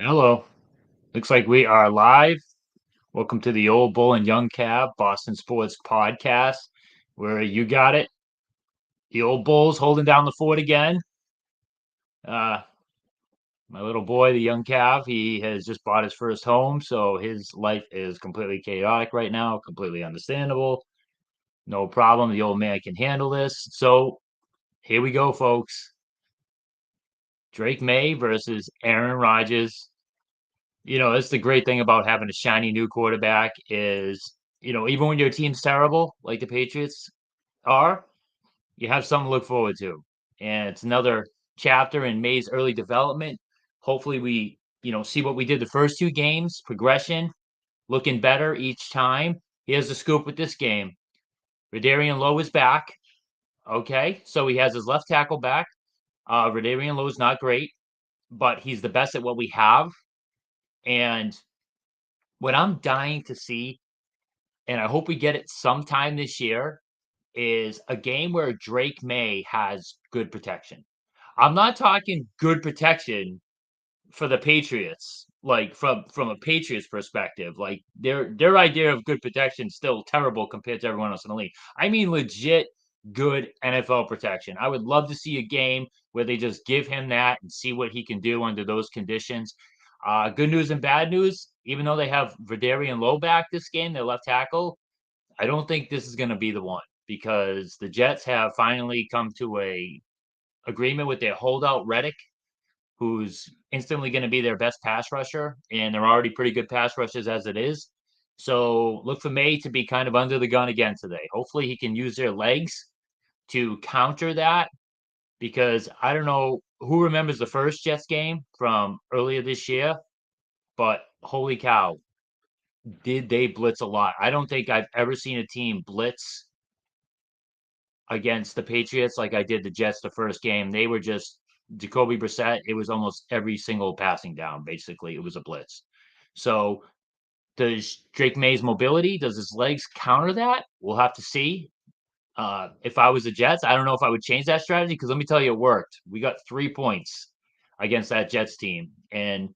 Hello. Looks like we are live. Welcome to the Old Bull and Young Cab Boston Sports Podcast, where you got it. The Old Bulls holding down the fort again. Uh, my little boy, the Young Cav, he has just bought his first home, so his life is completely chaotic right now, completely understandable. No problem. The old man can handle this. So here we go, folks. Drake May versus Aaron Rodgers. That's the great thing about having a shiny new quarterback is, even when your team's terrible, like the Patriots are, you have something to look forward to. And it's another chapter in May's early development. Hopefully we, see what we did the first two games, progression, looking better each time. Here's the scoop with this game. Rodarian Lowe is back. Okay. So he has his left tackle back. Rodarian Lowe is not great, but he's the best at what we have. And what I'm dying to see, and I hope we get it sometime this year, is a game where Drake May has good protection. I'm not talking good protection for the Patriots, like from a Patriots perspective. Like their idea of good protection is still terrible compared to everyone else in the league. I mean legit good NFL protection. I would love to see a game where they just give him that and see what he can do under those conditions. Good news and bad news. Even though they have Verdarian Low back this game, their left tackle, I don't think this is going to be the one because the Jets have finally come to a agreement with their holdout Reddick, who's instantly going to be their best pass rusher, and they're already pretty good pass rushers as it is. So look for May to be kind of under the gun again today. Hopefully he can use their legs to counter that because I don't know who remembers the first Jets game from earlier this year, but holy cow, did they blitz a lot. I don't think I've ever seen a team blitz against the Patriots like I did the Jets the first game. They were just Jacoby Brissett. It was almost every single passing down. Basically, it was a blitz. So does Drake May's mobility, does his legs counter that? We'll have to see. If I was the Jets, I don't know if I would change that strategy because let me tell you, it worked. We got 3 points against that Jets team, and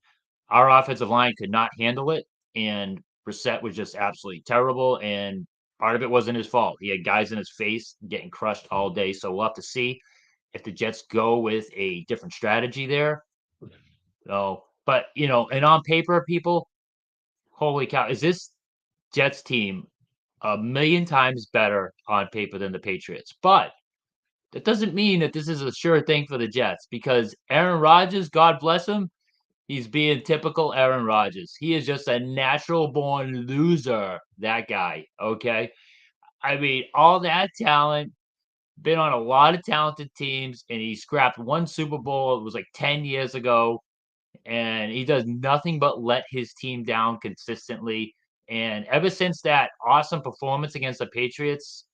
our offensive line could not handle it. And Brissett was just absolutely terrible. And part of it wasn't his fault. He had guys in his face getting crushed all day. So we'll have to see if the Jets go with a different strategy there. So, but and on paper, people, holy cow, is this Jets team a million times better on paper than the Patriots? But that doesn't mean that this is a sure thing for the Jets because Aaron Rodgers, God bless him, he's being typical Aaron Rodgers. He is just a natural born loser, that guy. Okay. I mean, all that talent, been on a lot of talented teams, and he scrapped one Super Bowl. It was like 10 years ago. And he does nothing but let his team down consistently. And ever since that awesome performance against the Patriots,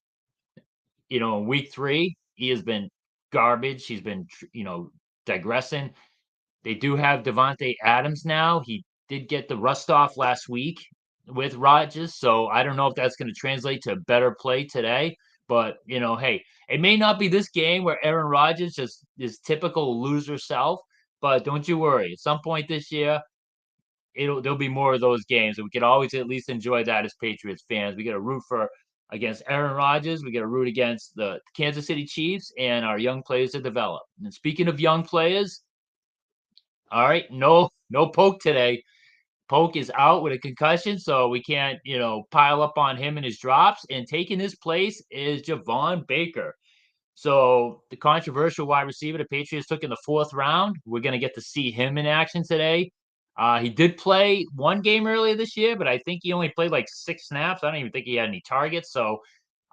in week three, he has been garbage. He's been, digressing. They do have Devontae Adams now. He did get the rust off last week with Rodgers, so I don't know if that's going to translate to better play today. But hey, it may not be this game where Aaron Rodgers just is typical loser self. But don't you worry. At some point this year, there'll be more of those games, and we can always at least enjoy that as Patriots fans. We got to root for against Aaron Rodgers. We got to root against the Kansas City Chiefs and our young players to develop. And speaking of young players, all right, no Poke today. Poke is out with a concussion, so we can't, pile up on him and his drops. And taking his place is Javon Baker. So the controversial wide receiver the Patriots took in the fourth round, we're going to get to see him in action today. He did play one game earlier this year, but I think he only played like 6 snaps. I don't even think he had any targets. So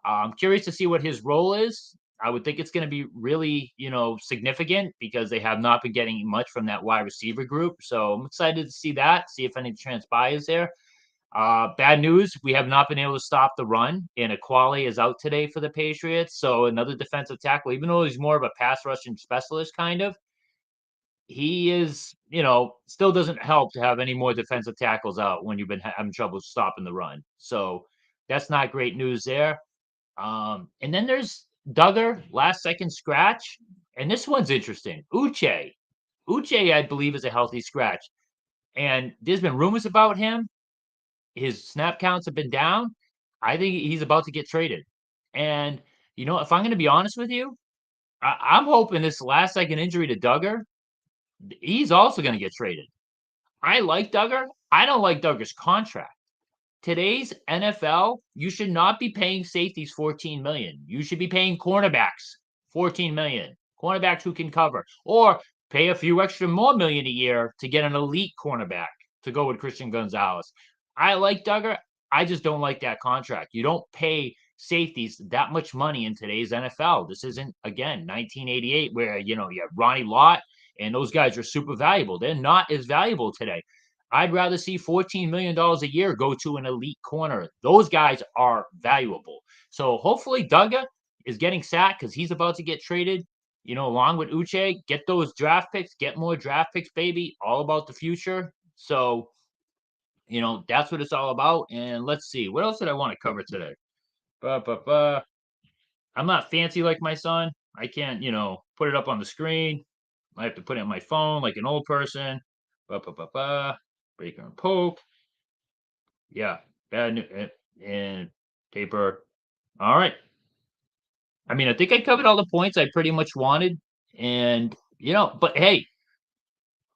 I'm curious to see what his role is. I would think it's going to be really, significant because they have not been getting much from that wide receiver group. So I'm excited to see that, see if anything transpires there. Bad news, we have not been able to stop the run, and Aquali is out today for the Patriots. So another defensive tackle, even though he's more of a pass rushing specialist, kind of, he is, still doesn't help to have any more defensive tackles out when you've been having trouble stopping the run. So that's not great news there. And then there's Duggar, last second scratch. And this one's interesting. Uche, I believe, is a healthy scratch. And there's been rumors about him. His snap counts have been down. I think he's about to get traded. And, if I'm going to be honest with you, I'm hoping this last second injury to Duggar, he's also going to get traded. I like Duggar. I don't like Duggar's contract. Today's NFL, you should not be paying safeties 14 million. You should be paying cornerbacks 14 million. Cornerbacks who can cover, or pay a few extra more million a year to get an elite cornerback to go with Christian Gonzalez. I like Duggar. I just don't like that contract. You don't pay safeties that much money in today's NFL. This isn't, again, 1988 where you have Ronnie Lott and those guys are super valuable. They're not as valuable today. I'd rather see $14 million a year go to an elite corner. Those guys are valuable. So hopefully Duggar is getting sacked because he's about to get traded, along with Uche. Get those draft picks, get more draft picks, baby. All about the future. So, that's what it's all about. And let's see, what else did I want to cover today? I'm not fancy like my son. I can't, put it up on the screen. I have to put it on my phone like an old person. Baker and Pope. Yeah, bad news and paper. All right. I mean, I think I covered all the points I pretty much wanted, and but hey,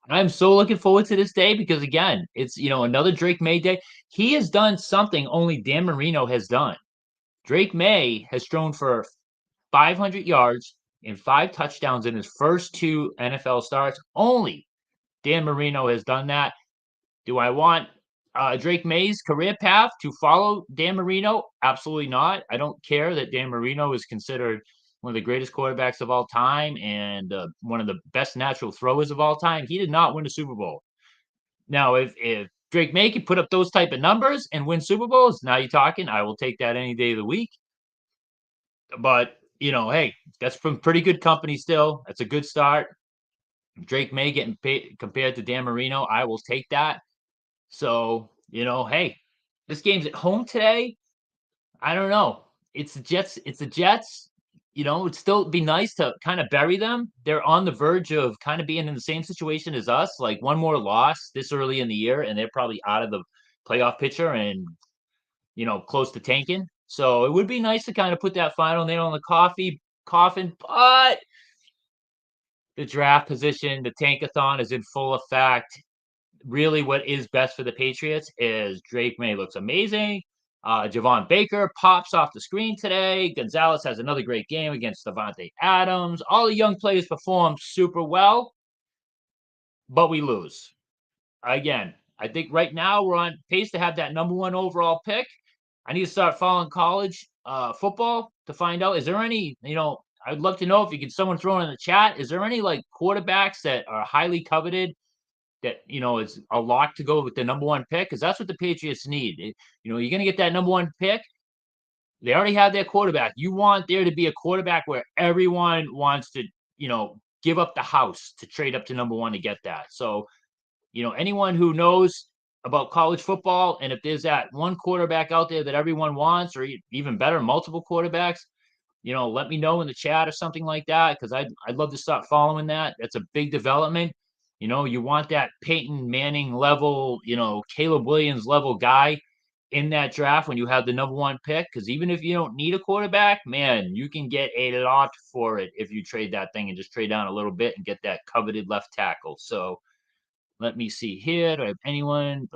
I'm so looking forward to this day because again, it's another Drake May day. He has done something only Dan Marino has done. Drake May has thrown for 500 yards and 5 touchdowns in his first 2 NFL starts. Only Dan Marino has done that. Do I want Drake May's career path to follow Dan Marino? Absolutely not. I don't care that Dan Marino is considered one of the greatest quarterbacks of all time and one of the best natural throwers of all time. He did not win a Super Bowl. Now, if Drake May can put up those type of numbers and win Super Bowls, now you're talking. I will take that any day of the week. But hey, that's from pretty good company still. That's a good start. Drake May getting paid compared to Dan Marino, I will take that. So, hey, this game's at home today. I don't know. It's the Jets. It's the Jets. It'd still be nice to kind of bury them. They're on the verge of kind of being in the same situation as us, like one more loss this early in the year, and they're probably out of the playoff picture and, close to tanking. So it would be nice to kind of put that final nail on the coffin, but the draft position, the tankathon is in full effect. Really what is best for the Patriots is Drake May looks amazing. Javon Baker pops off the screen today. Gonzalez has another great game against Devontae Adams. All the young players perform super well, but we lose. Again, I think right now we're on pace to have that #1 overall pick. I need to start following college football to find out. Is there any, I'd love to know if you could someone throw it in the chat. Is there any like quarterbacks that are highly coveted that is a lock to go with the #1 pick? Because that's what the Patriots need. You're going to get that #1 pick. They already have their quarterback. You want there to be a quarterback where everyone wants to, give up the house to trade up to #1 to get that. So, anyone who knows about college football, and if there's that one quarterback out there that everyone wants, or even better, multiple quarterbacks, let me know in the chat or something like that because I'd love to start following that. That's a big development. You want that Peyton Manning level, Caleb Williams level guy in that draft when you have the #1 pick. Because even if you don't need a quarterback, man, you can get a lot for it if you trade that thing and just trade down a little bit and get that coveted left tackle. So let me see here. Do I have anyone?